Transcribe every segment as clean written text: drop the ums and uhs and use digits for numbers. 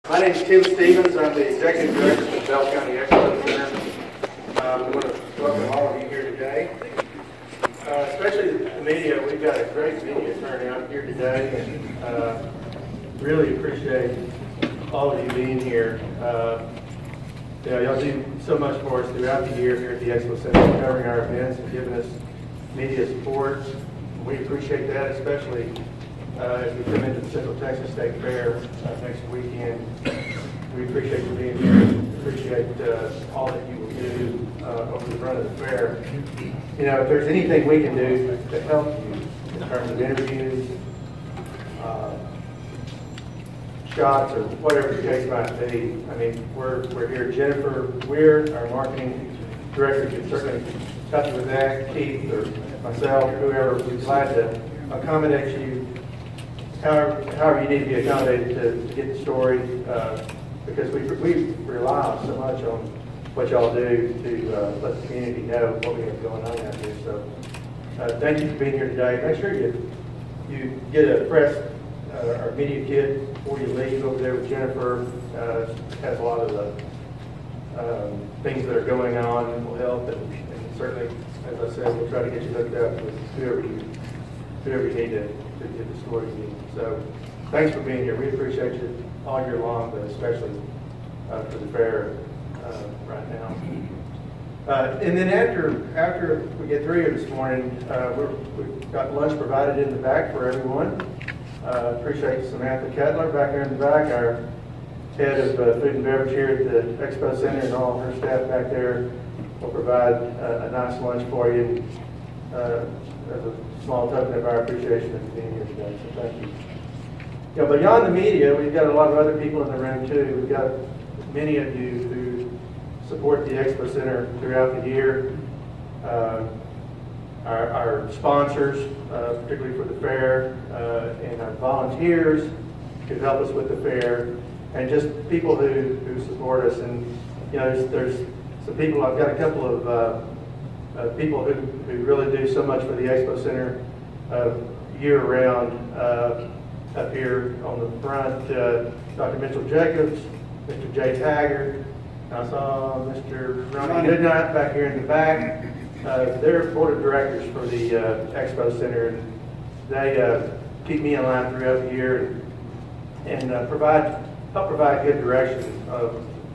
My name is Tim Stevens. I'm the Executive Director of the Bell County Expo Center. I want to welcome all of you here today. Especially the media. We've got a great media turnout here today, and really appreciate all of you being here. Y'all do so much for us throughout the year here at the Expo Center, covering our events and giving us media support. We appreciate that, especially as we come into the Central Texas State Fair next weekend. We appreciate you being here. Appreciate all that you will do over the run of the fair. You know, if there's anything we can do to help you in terms of interviews, shots, or whatever the case might be, I mean, we're here. Jennifer Weir, our marketing director, can certainly help you with that. Keith or myself, whoever, we're glad to accommodate you however you need to be accommodated to get the story, because we rely so much on what y'all do to let the community know what we have going on out here. So thank you for being here today. Make sure you get a press or media kit before you leave over there with Jennifer. Has a lot of the things that are going on and will help, and certainly, as I said, we'll try to get you hooked up with whoever you need to get the story you need. So thanks for being here. We appreciate you all year long, but especially for the fair right now. And then after we get through here this morning, we've got lunch provided in the back for everyone. Appreciate Samantha Kettler back there in the back, our head of food and beverage here at the Expo Center, and all of her staff back there will provide a nice lunch for you as a small token of our appreciation of being here today. So thank you. You know, beyond the media, we've got a lot of other people in the room too. We've got many of you who support the Expo Center throughout the year. Our sponsors, particularly for the fair, and our volunteers who help us with the fair, and just people who support us. And you know, there's some people. I've got a couple of people who really do so much for the Expo Center year round. Up here on the front, Dr. Mitchell Jacobs, Mr. Jay Taggart. I saw Mr. Ronnie Goodnight back here in the back. They're board of directors for the Expo Center, and they keep me in line throughout the year and help provide good direction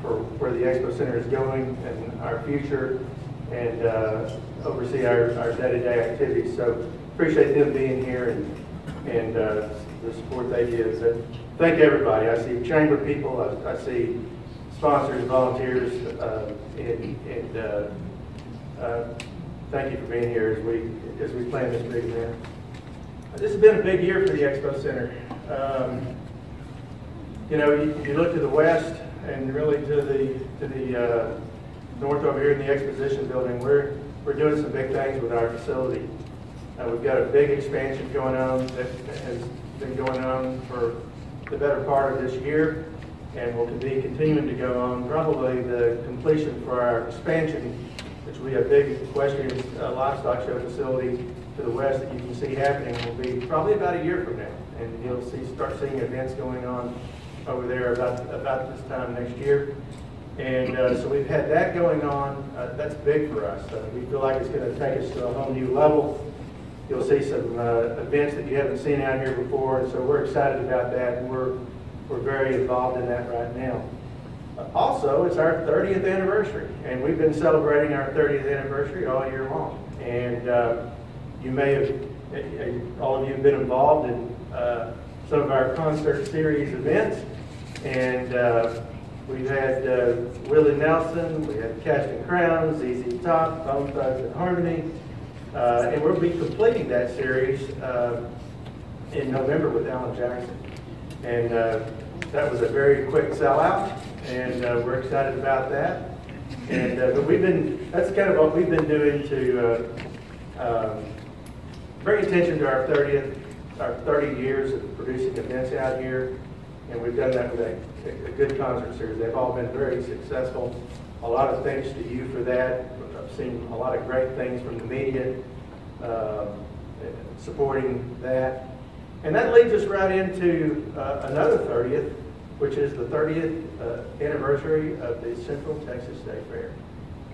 for where the Expo Center is going and our future, and oversee our day-to-day activities. So appreciate them being here and the support they give. But thank everybody. I see chamber people, I see sponsors, volunteers, and thank you for being here as we plan this big event. This has been a big year for the Expo Center. You know, you look to the west and really to the north over here in the exposition building. We're doing some big things with our facility. We've got a big expansion going on that has been going on for the better part of this year, and will be continuing to go on. Probably the completion for our expansion, which will be a big equestrian livestock show facility to the west that you can see happening, will be probably about a year from now, and you'll start seeing events going on over there about this time next year. And so we've had that going on. That's big for us. We feel like it's going to take us to a whole new level. You'll see some events that you haven't seen out here before, and so we're excited about that, and we're very involved in that right now. Also, it's our 30th anniversary, and we've been celebrating our 30th anniversary all year long. And you may have, all of you have been involved in some of our concert series events, and we've had Willie Nelson, we had Casting Crowns, ZZ Top, Bone Thugs and Harmony. And we'll be completing that series in November with Alan Jackson. And that was a very quick sellout, and we're excited about that. And but that's kind of what we've been doing to bring attention to our 30 years of producing events out here. And we've done that with a good concert series. They've all been very successful. A lot of thanks to you for that. I've seen a lot of great things from the media supporting that. And that leads us right into another 30th, which is the 30th anniversary of the Central Texas State Fair,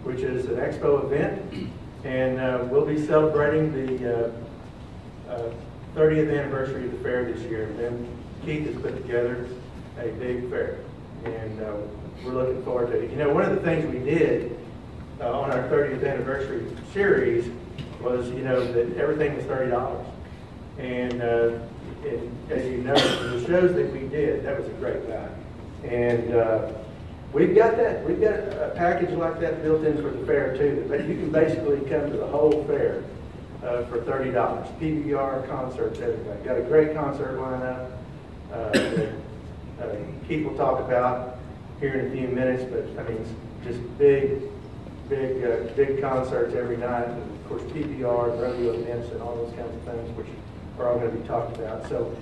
which is an expo event, and we'll be celebrating the 30th anniversary of the fair this year. And then Keith has put together a big fair, and we're looking forward to it. You know, one of the things we did on our 30th anniversary series was, you know, that everything was $30. And as you know, the shows that we did, that was a great value. And we've got a package like that built in for the fair too. That you can basically come to the whole fair for $30. PBR, concerts, everything. Got a great concert lineup that Keith will talk about here in a few minutes. But I mean, it's just big concerts every night. And of course, PBR, rodeo events, and all those kinds of things, which are all going to be talked about. So,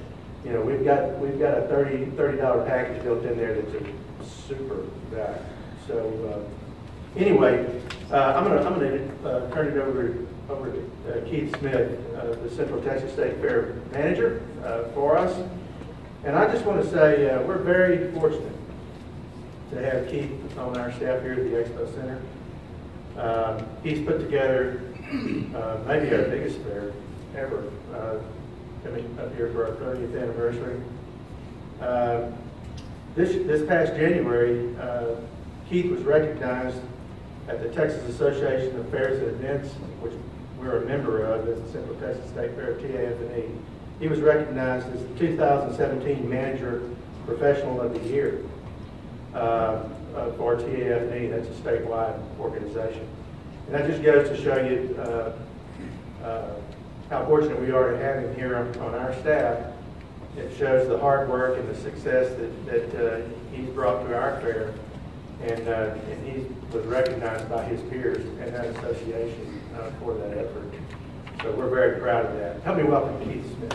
you know, we've got a $30 package built in there that's a super value. So anyway, I'm gonna turn it over to Keith Smith, the Central Texas State Fair manager for us. And I just want to say we're very fortunate to have Keith on our staff here at the Expo Center. He's put together maybe our biggest fair ever, coming up here for our 30th anniversary. This past January, Keith was recognized at the Texas Association of Fairs and Events, which we're a member of as the Central Texas State Fair, TAF&E. He was recognized as the 2017 Manager Professional of the Year for TAF&E. That's a statewide organization. And that just goes to show you how fortunate we are to have him here on our staff. It shows the hard work and the success that he's brought to our fair, and he was recognized by his peers and that association for that effort. So we're very proud of that. Help me welcome Keith Smith.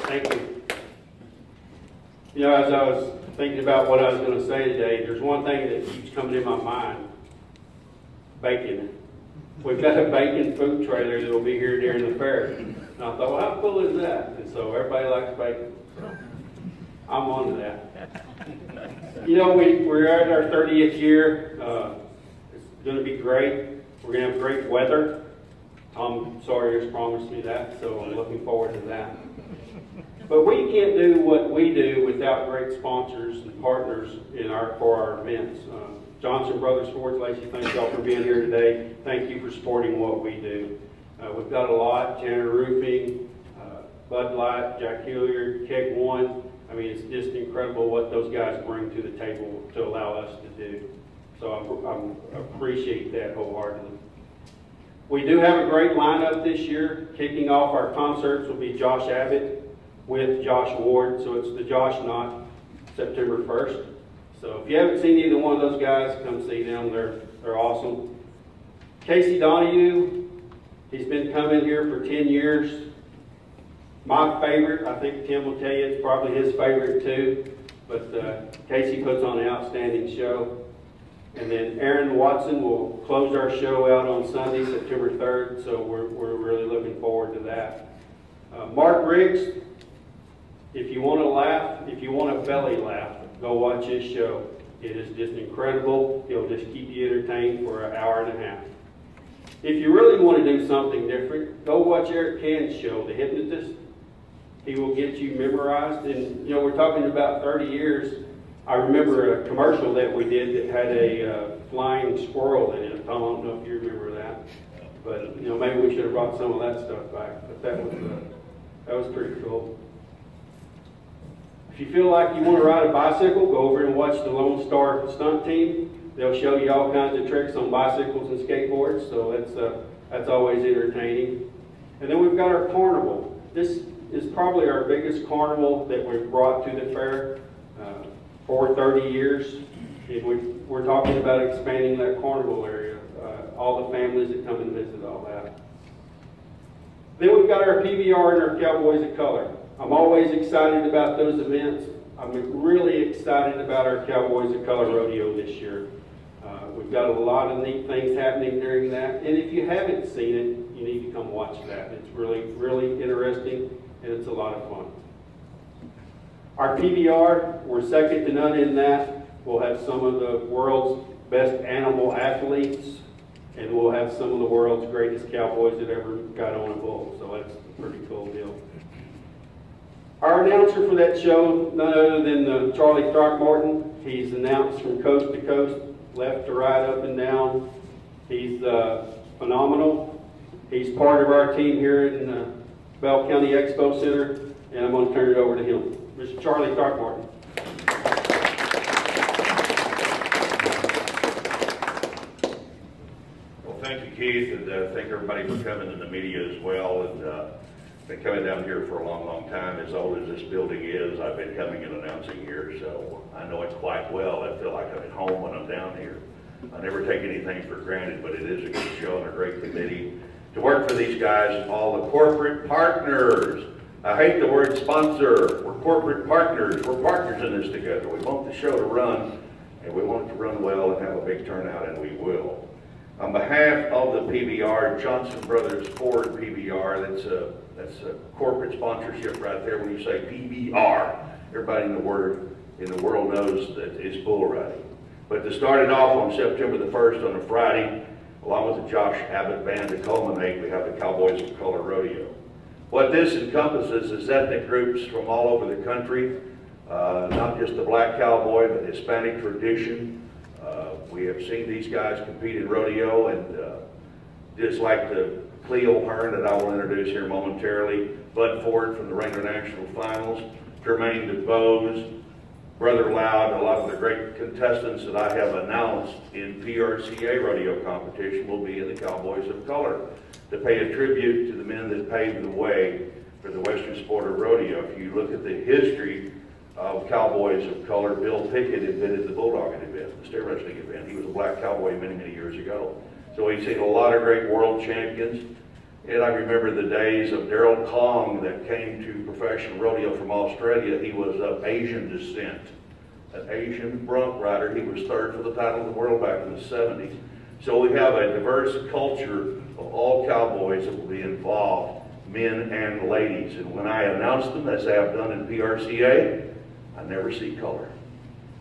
Thank you. You know, as I was thinking about what I was going to say today, there's one thing that keeps coming in my mind: bacon. We've got a bacon food trailer that will be here during the fair. And I thought, well, how cool is that? And so everybody likes bacon. I'm on to that. You know, we're at our 30th year. It's going to be great. We're going to have great weather. Tom Sawyer has promised me that, so I'm looking forward to that. But we can't do what we do without great sponsors and partners for our events. Johnson Brothers Sports, Lacey, thank y'all for being here today. Thank you for supporting what we do. We've got a lot: Tanner Roofing, Bud Light, Jack Hilliard, Keg One. I mean, it's just incredible what those guys bring to the table to allow us to do. So I appreciate that wholeheartedly. We do have a great lineup this year. Kicking off our concerts will be Josh Abbott with Josh Ward. So it's the Josh Knot, September 1st. So if you haven't seen either one of those guys, come see them. They're awesome. Casey Donahue, he's been coming here for 10 years. My favorite, I think Tim will tell you, it's probably his favorite too. But Casey puts on an outstanding show. And then Aaron Watson will close our show out on Sunday, September 3rd. So we're really looking forward to that. Mark Riggs, if you want to laugh, if you want a belly laugh, go watch his show. It is just incredible. He'll just keep you entertained for an hour and a half. If you really want to do something different, go watch Eric Cann's show, The Hypnotist. He will get you memorized. And, you know, we're talking about 30 years. I remember a commercial that we did that had a flying squirrel in it. Tom, I don't know if you remember that. But, you know, maybe we should have brought some of that stuff back. But that was pretty cool. If you feel like you want to ride a bicycle, go over and watch the Lone Star Stunt Team. They'll show you all kinds of tricks on bicycles and skateboards, so that's always entertaining. And then we've got our carnival. This is probably our biggest carnival that we've brought to the fair for 30 years. And we're talking about expanding that carnival area, all the families that come and visit all that. Then we've got our PBR and our Cowboys of Color. I'm always excited about those events. I'm really excited about our Cowboys of Color Rodeo this year. We've got a lot of neat things happening during that. And if you haven't seen it, you need to come watch that. It's really, really interesting. and it's a lot of fun. Our PBR, we're second to none in that. We'll have some of the world's best animal athletes, and we'll have some of the world's greatest cowboys that ever got on a bull, so that's a pretty cool deal. Our announcer for that show, none other than Charlie Throckmorton. He's announced from coast to coast, left to right, up and down. He's phenomenal. He's part of our team here in Bell County Expo Center, and I'm going to turn it over to him. Mr. Charlie Throckmorton. Well, thank you, Keith, and thank everybody for coming, and the media as well. And been coming down here for a long, long time. As old as this building is, I've been coming and announcing here, so I know it quite well. I feel like I'm at home when I'm down here. I never take anything for granted, but it is a good show and a great committee to work for these guys and all the corporate partners. I hate the word sponsor. We're corporate partners. We're partners in this together. We want the show to run, and we want it to run well and have a big turnout, and we will. On behalf of the PBR, Johnson Brothers Ford PBR, that's a corporate sponsorship right there. When you say PBR, everybody in the world knows that it's bull riding. But to start it off on September the 1st on a Friday, along with the Josh Abbott Band to culminate, we have the Cowboys of Color Rodeo. What this encompasses is ethnic groups from all over the country, not just the black cowboy, but Hispanic tradition. We have seen these guys compete in rodeo, and just like the Cleo Hearn that I will introduce here momentarily, Bud Ford from the Wrangler National Finals, Jermaine DeVos, Brother Loud, a lot of the great contestants that I have announced in PRCA rodeo competition will be in the Cowboys of Color to pay a tribute to the men that paved the way for the Western sport of rodeo. If you look at the history of Cowboys of Color, Bill Pickett invented the bulldogging event, the stair wrestling event. He was a black cowboy many, many years ago. So we've seen a lot of great world champions. And I remember the days of Darrell Kong that came to professional rodeo from Australia. He was of Asian descent, an Asian bronc rider. He was third for the title of the world back in the 70s. So we have a diverse culture of all cowboys that will be involved, men and ladies. And when I announce them, as I have done in PRCA, I never see color.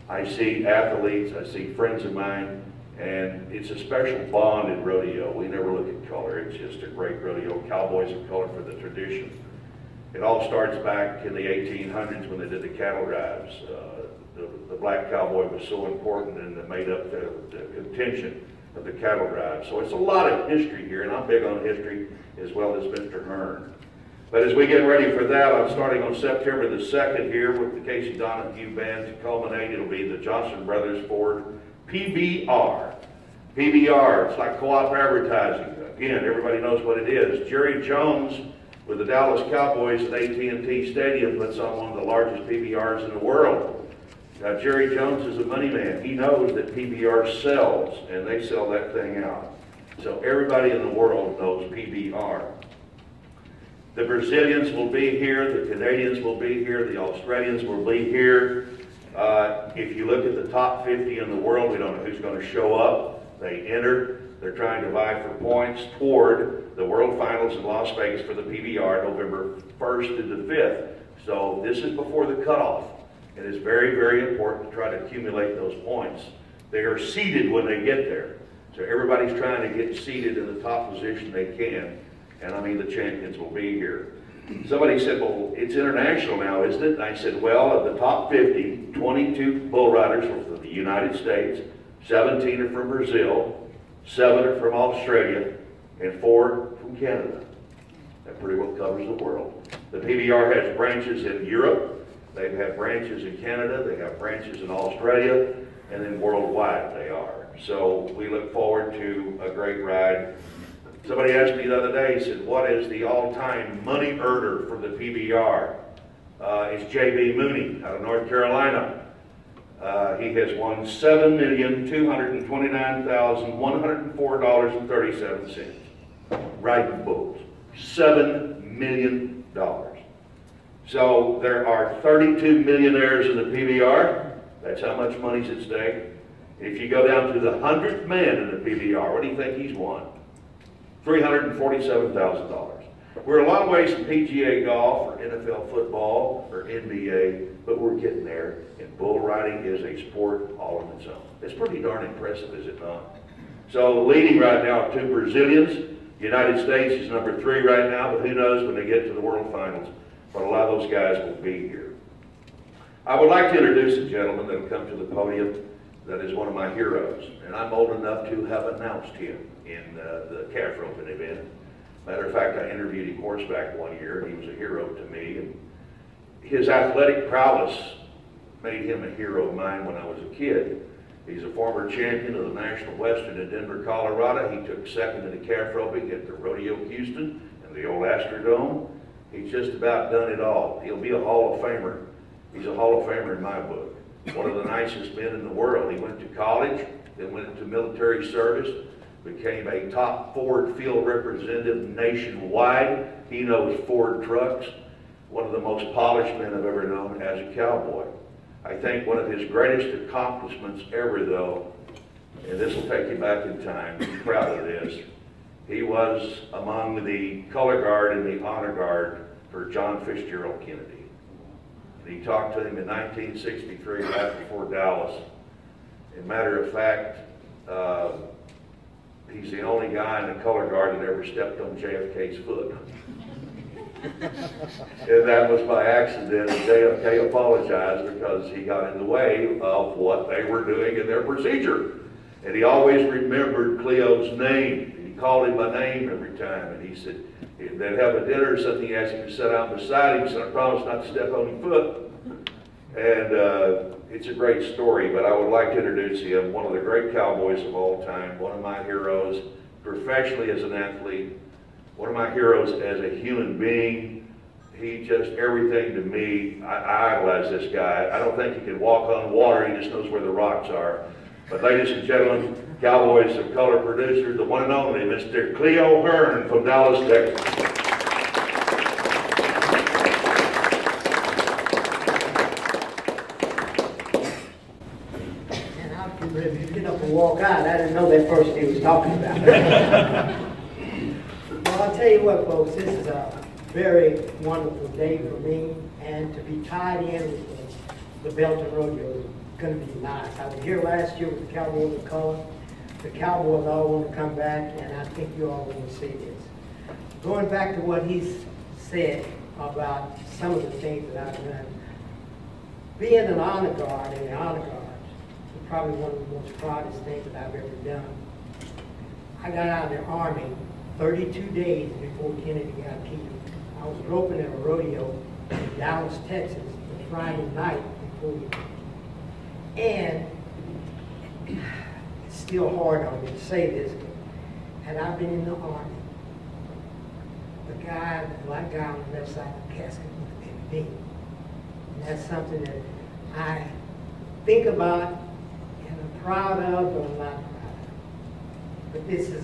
I see athletes, I see friends of mine, and it's a special bond in rodeo. We never look at color. It's just a great rodeo. Cowboys of Color for the tradition. It all starts back in the 1800s when they did the cattle drives. The black cowboy was so important, and it made up the contention of the cattle drive. So it's a lot of history here, and I'm big on history as well as Mr. Hearn. But as we get ready for that, I'm starting on September the 2nd here with the Casey Donahue Band to culminate. It'll be the Johnson Brothers Ford PBR. PBR, it's like co-op advertising. Again, everybody knows what it is. Jerry Jones with the Dallas Cowboys at AT&T Stadium puts on one of the largest PBRs in the world. Jerry Jones is a money man. He knows that PBR sells, and they sell that thing out. So everybody in the world knows PBR. The Brazilians will be here, the Canadians will be here, the Australians will be here. If you look at the top 50 in the world, we don't know who's going to show up. They enter. They're trying to vie for points toward the World Finals in Las Vegas for the PBR, November 1st to the 5th. So this is before the cutoff. It is very, very important to try to accumulate those points. They are seeded when they get there. So everybody's trying to get seated in the top position they can. And I mean, the champions will be here. Somebody said, well, it's international now, isn't it? And I said, well, of the top 50, 22 bull riders are from the United States, 17 are from Brazil, 7 are from Australia, and 4 from Canada. That pretty well covers the world. The PBR has branches in Europe, they've had branches in Canada, they have branches in Australia, and then worldwide they are. So we look forward to a great ride. Somebody asked me the other day, he said, what is the all-time money earner for the PBR? It's J.B. Mooney out of North Carolina. He has won $7,229,104.37 riding bulls. $7 million. So there are 32 millionaires in the PBR. That's how much money's at stake. If you go down to the 100th man in the PBR, what do you think he's won? $347,000. We're a long ways from PGA golf or NFL football or NBA, but we're getting there, and bull riding is a sport all on its own. It's pretty darn impressive, is it not? So leading right now are 2 Brazilians. The United States is number 3 right now, but who knows when they get to the World Finals. But a lot of those guys will be here. I would like to introduce a gentleman that will come to the podium that is one of my heroes, and I'm old enough to have announced him in the calf roping event. Matter of fact, I interviewed him horseback one year, and he was a hero to me. And his athletic prowess made him a hero of mine when I was a kid. He's a former champion of the National Western in Denver, Colorado. He took 2nd in the calf roping at the Rodeo Houston and the old Astrodome. He's just about done it all. He'll be a Hall of Famer. He's a Hall of Famer in my book. One of the nicest men in the world. He went to college, then went into military service, became a top Ford field representative nationwide. He knows Ford trucks. One of the most polished men I've ever known as a cowboy. I think one of his greatest accomplishments ever, though, and this will take you back in time, be proud of this, he was among the color guard and the honor guard for John Fitzgerald Kennedy. And he talked to him in 1963, right before Dallas. As a matter of fact, he's the only guy in the color guard that ever stepped on JFK's foot. And that was by accident, and JFK apologized because he got in the way of what they were doing in their procedure. And he always remembered Cleo's name. He called him by name every time, and he said, they'd have a dinner or something, he asked him to sit down beside him, he said, I promise not to step on your foot. And it's a great story, but I would like to introduce him, one of the great cowboys of all time, one of my heroes professionally as an athlete, one of my heroes as a human being. He just, everything to me, I idolize this guy. I don't think he can walk on water, he just knows where the rocks are. But ladies and gentlemen, cowboys of color producer, the one and only Mr. Cleo Hearn from Dallas, Texas. If you get up and walk out, I didn't know that person he was talking about. Well, I'll tell you what, folks, this is a very wonderful day for me, and to be tied in with the Belton Rodeo is going to be nice. I was here last year with the Cowboys of Color. The Cowboys all want to come back, and I think you all want to see this. Going back to what he's said about some of the things that I've done, being an honor guard in the honor guard, probably one of the most proudest things that I've ever done. I got out of the Army 32 days before Kennedy got killed. I was roping at a rodeo in Dallas, Texas, the Friday night before he died. And it's still hard on me to say this, but had I been in the Army, the guy, the black guy on the left side of the casket would have been me. And that's something that I think about, proud of, but I'm not proud of. But this is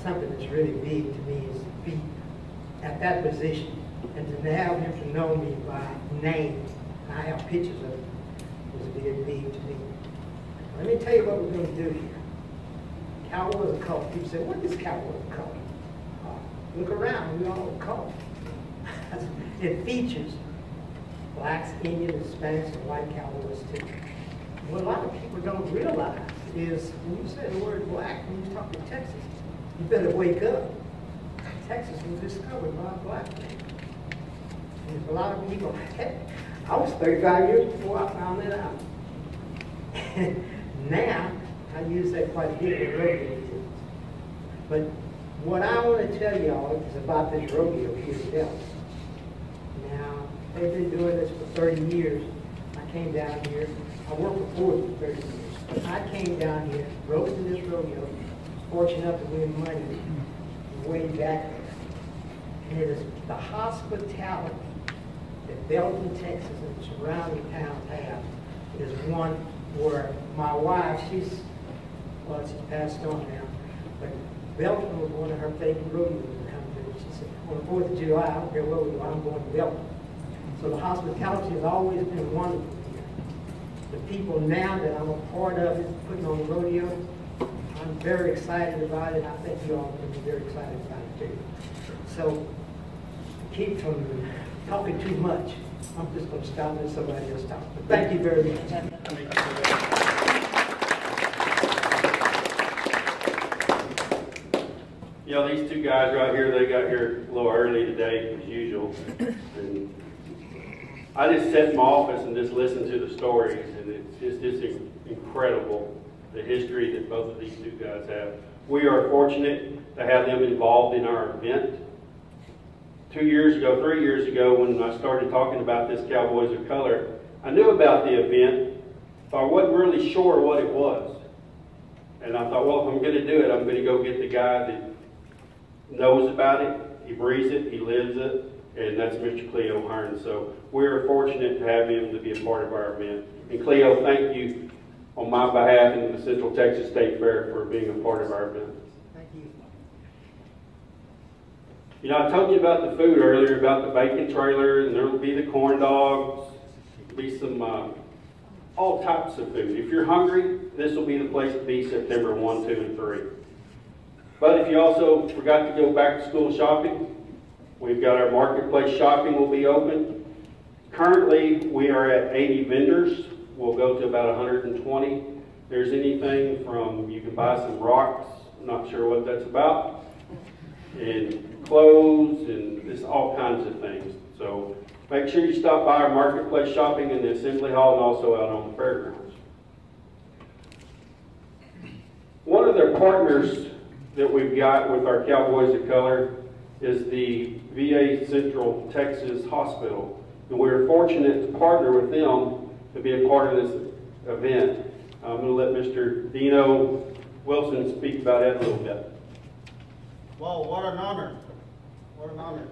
something that's really big to me, is to be at that position and to have him to know me by name. I have pictures of it. It was very big to me. Let me tell you what we're going to do here. Cowboys of Color. People say, what is Cowboys of Color? Look around, we all color. It features blacks, Indians, Hispanics, and white cowboys too. What a lot of people don't realize is when you say the word black, when you talk to Texas, you better wake up. Texas was discovered by a black man. And a lot of people, I was 35 years before I found that out. And now, I use that quite a bit in rodeo. But what I want to tell y'all is about this rodeo here in Dallas. Now, they've been doing this for 30 years. I came down here. I worked for Ford for 30 years. But I came down here, rode in this rodeo, was fortunate enough to win money way back there. And it is the hospitality that Belton, Texas, and the surrounding towns have is one where my wife, she's passed on now, but Belton was one of her favorite rodeos to come to. She said, on the 4th of July, I don't care where we go, I'm going to Belton. So the hospitality has always been wonderful here. The people now that I'm a part of it, putting on the rodeo, I'm very excited about it. I think you all are going to be very excited about it. Okay. So, to keep from talking too much, I'm just going to stop and let somebody else talk. But thank you very much. You know, these two guys right here, they got here a little early today, as usual. And I just sat in my office and just listened to the stories, and it's just incredible, the history that both of these two guys have. We are fortunate to have them involved in our event. 3 years ago, when I started talking about this Cowboys of Color, I knew about the event, but I wasn't really sure what it was. And I thought, well, if I'm going to do it, I'm going to go get the guy that knows about it, he breathes it, he lives it, and that's Mr. Cleo Hearn. So we're fortunate to have him to be a part of our event. And Cleo, thank you on my behalf and the Central Texas State Fair for being a part of our event. Thank you. You know, I told you about the food earlier, about the bacon trailer, and there will be the corn dogs, be some all types of food. If you're hungry, this will be the place to be September 1, 2, and 3. But if you also forgot to go back to school shopping, we've got our marketplace shopping will be open. Currently, we are at 80 vendors. We'll go to about 120. If there's anything from, you can buy some rocks, I'm not sure what that's about, and clothes, and just all kinds of things. So make sure you stop by our marketplace shopping in the Assembly Hall and also out on the fairgrounds. One of their partners that we've got with our Cowboys of Color is the VA Central Texas Hospital. And we're fortunate to partner with them to be a part of this event. I'm going to let Mr. Dino Wilson speak about that a little bit. Well, what an honor. What an honor.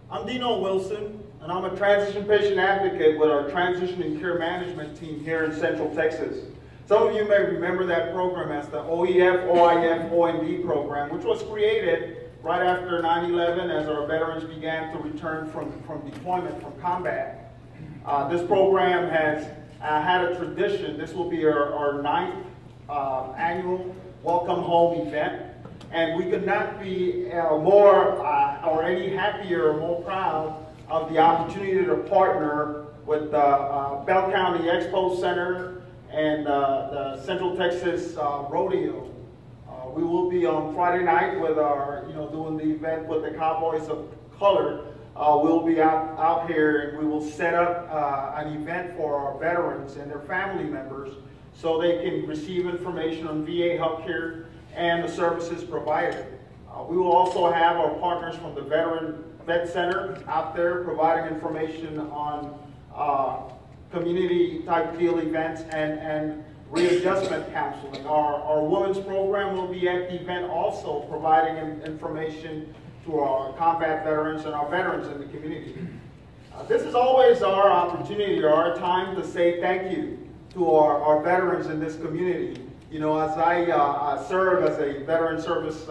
I'm Dino Wilson, and I'm a transition patient advocate with our Transition and Care Management team here in Central Texas. Some of you may remember that program as the OEF, OIF, OND program, which was created right after 9/11 as our veterans began to return from deployment, from combat. This program has had a tradition. This will be our 9th annual Welcome Home event. And we could not be more or any happier or more proud of the opportunity to partner with the Bell County Expo Center and the Central Texas Rodeo. We will be on Friday night with our, doing the event with the Cowboys of Color. We'll be out here, and we will set up an event for our veterans and their family members so they can receive information on VA healthcare and the services provided. We will also have our partners from the Vet Center out there providing information on community type field events and readjustment counseling. Our women's program will be at the event also providing information to our combat veterans and our veterans in the community. This is always our opportunity, our time to say thank you to our veterans in this community. As I serve as a veteran service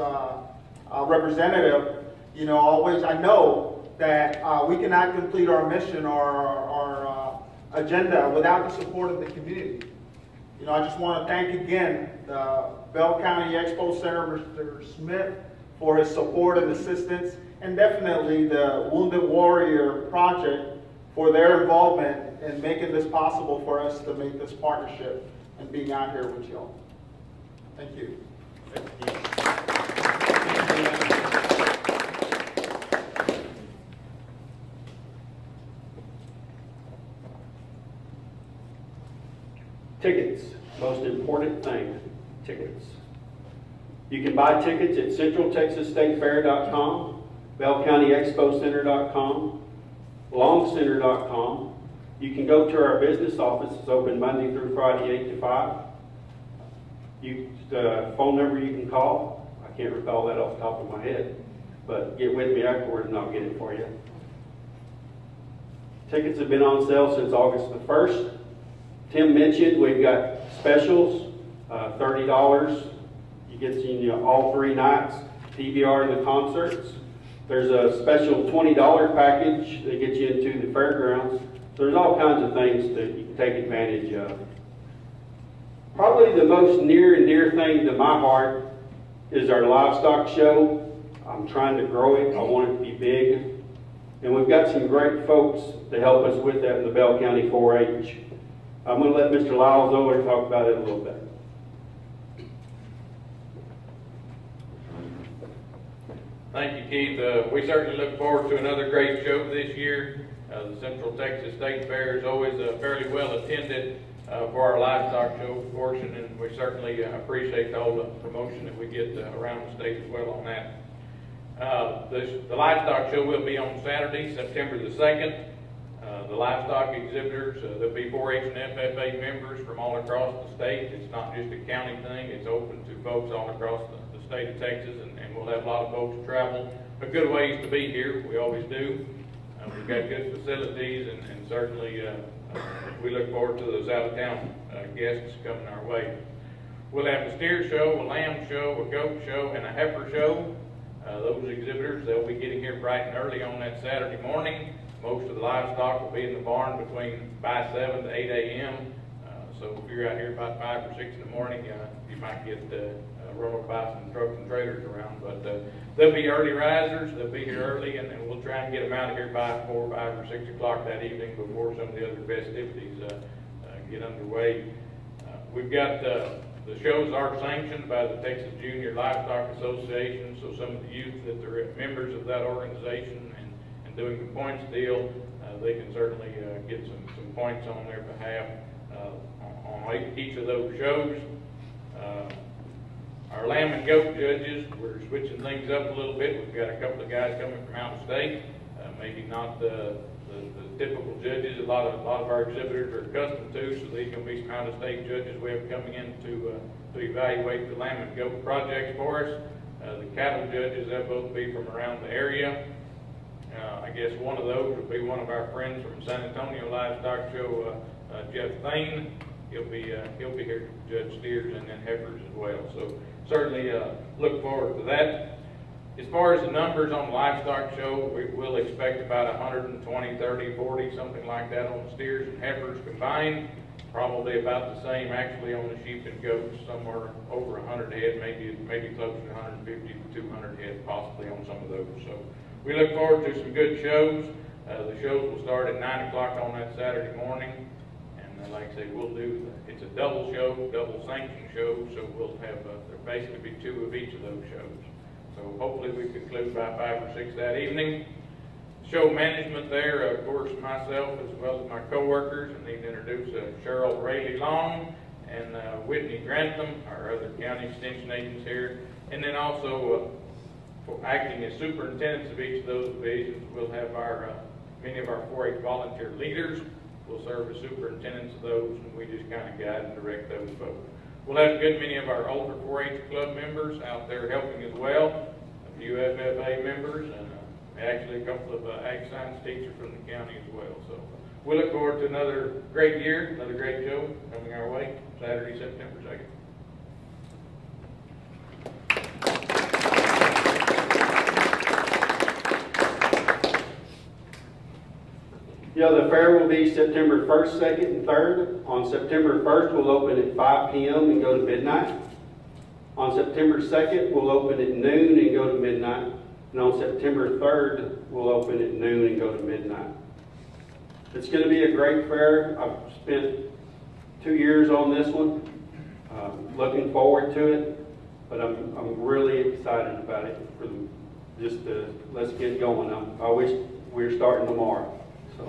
representative, I know that we cannot complete our mission or our agenda without the support of the community. I just want to thank again the Bell County Expo Center, Mr. Smith, for his support and assistance, and definitely the Wounded Warrior Project for their involvement in making this possible for us to make this partnership and being out here with y'all. Thank you. Tickets, most important thing, tickets. You can buy tickets at centraltexasstatefair.com, bellcountyexpocenter.com, longcenter.com. You can go to our business office. It's open Monday through Friday, 8 to 5. The phone number you can call, I can't recall that off the top of my head, but get with me afterwards and I'll get it for you. Tickets have been on sale since August the 1st. Tim mentioned we've got specials, $30. You get all 3 nights, PBR and the concerts. There's a special $20 package that gets you into the fairgrounds. There's all kinds of things that you can take advantage of. Probably the most near and dear thing to my heart is our livestock show. I'm trying to grow it. I want it to be big. And we've got some great folks to help us with that in the Bell County 4-H. I'm going to let Mr. Lyles over and talk about it a little bit. Thank you, Keith. We certainly look forward to another great show this year. The Central Texas State Fair is always fairly well attended for our livestock show portion, and we certainly appreciate all the promotion that we get around the state as well on that. The livestock show will be on Saturday, September the 2nd. The livestock exhibitors, there'll be 4-H and FFA members from all across the state. It's not just a county thing, it's open to folks all across the state of Texas, and we'll have a lot of folks travel a good ways to be here. We always do. We've got good facilities, and certainly we look forward to those out-of-town guests coming our way. We'll have a steer show, a lamb show, a goat show, and a heifer show. Those exhibitors, they'll be getting here bright and early on that Saturday morning. Most of the livestock will be in the barn by 7 to 8 a.m. So if you're out here about 5 or 6 in the morning, you might get run over by some trucks and trailers around. But they'll be early risers. They'll be here early, and we'll try and get them out of here by 4, 5, or 6 o'clock that evening before some of the other festivities get underway. We've got the shows are sanctioned by the Texas Junior Livestock Association, so some of the youth that are members of that organization and doing the points deal, they can certainly get some points on their behalf on each of those shows. Our lamb and goat judges, we're switching things up a little bit. We've got a couple of guys coming from out of state, maybe not the typical judges a lot of our exhibitors are accustomed to, so these are going to be some out-of-state judges we have coming in to evaluate the lamb and goat projects for us. The cattle judges, they'll both be from around the area. I guess one of those would be one of our friends from San Antonio Livestock Show, Jeff Thane. He'll be here to judge steers and then heifers as well. So certainly look forward to that. As far as the numbers on the livestock show, we will expect about 120, 30, 40, something like that on the steers and heifers combined. Probably about the same actually on the sheep and goats, somewhere over 100 head, maybe close to 150 to 200 head possibly on some of those. So we look forward to some good shows. The shows will start at 9 o'clock on that Saturday morning. And like I say, it's a double show, double sanction show, so we'll have, there'll basically be 2 of each of those shows. So hopefully we conclude by 5 or 6 that evening. Show management there, of course, myself as well as my co-workers, and need to introduce Cheryl Rayleigh Long and Whitney Grantham, our other county extension agents here. And then also for acting as superintendents of each of those divisions, we'll have many of our 4-H volunteer leaders will serve as superintendents of those, and we just kind of guide and direct those folks. We'll have a good many of our older 4-H club members out there helping as well, a few FFA members, and actually a couple of ag science teachers from the county as well. So we look forward to another great year, another great show coming our way, Saturday, September 2nd. Yeah, the fair will be September 1st, 2nd, and 3rd. On September 1st, we'll open at 5 p.m. and go to midnight. On September 2nd, we'll open at noon and go to midnight. And on September 3rd, we'll open at noon and go to midnight. It's going to be a great fair. I've spent 2 years on this one. Looking forward to it, but I'm really excited about it. Let's get going. I wish we were starting tomorrow. So,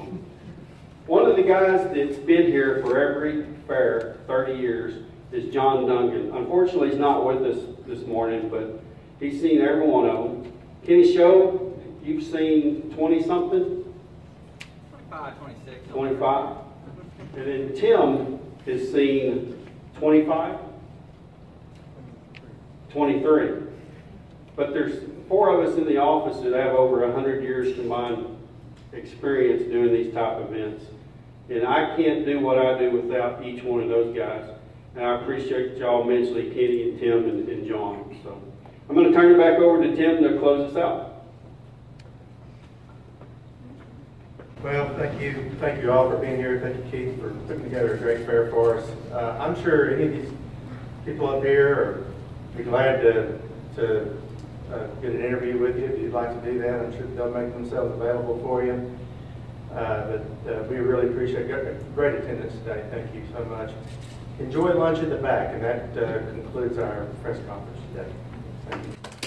one of the guys that's been here for every fair, 30 years, is John Duncan. Unfortunately, he's not with us this morning, but he's seen every one of them. Kenny Show, you've seen 20-something? 25, 26. 25. And then Tim has seen 25? 23. But there's 4 of us in the office that have over 100 years combined experience doing these type of events. And I can't do what I do without each one of those guys. And I appreciate y'all immensely, Kenny and Tim and John. So I'm going to turn it back over to Tim to close us out. Well, thank you all for being here. Thank you, Keith, for putting together a great fair for us. I'm sure any of these people up here are be glad to to get an interview with you if you'd like to do that. I'm sure they'll make themselves available for you. But we really appreciate great attendance today. Thank you so much. Enjoy lunch at the back, and that concludes our press conference today. Thank you.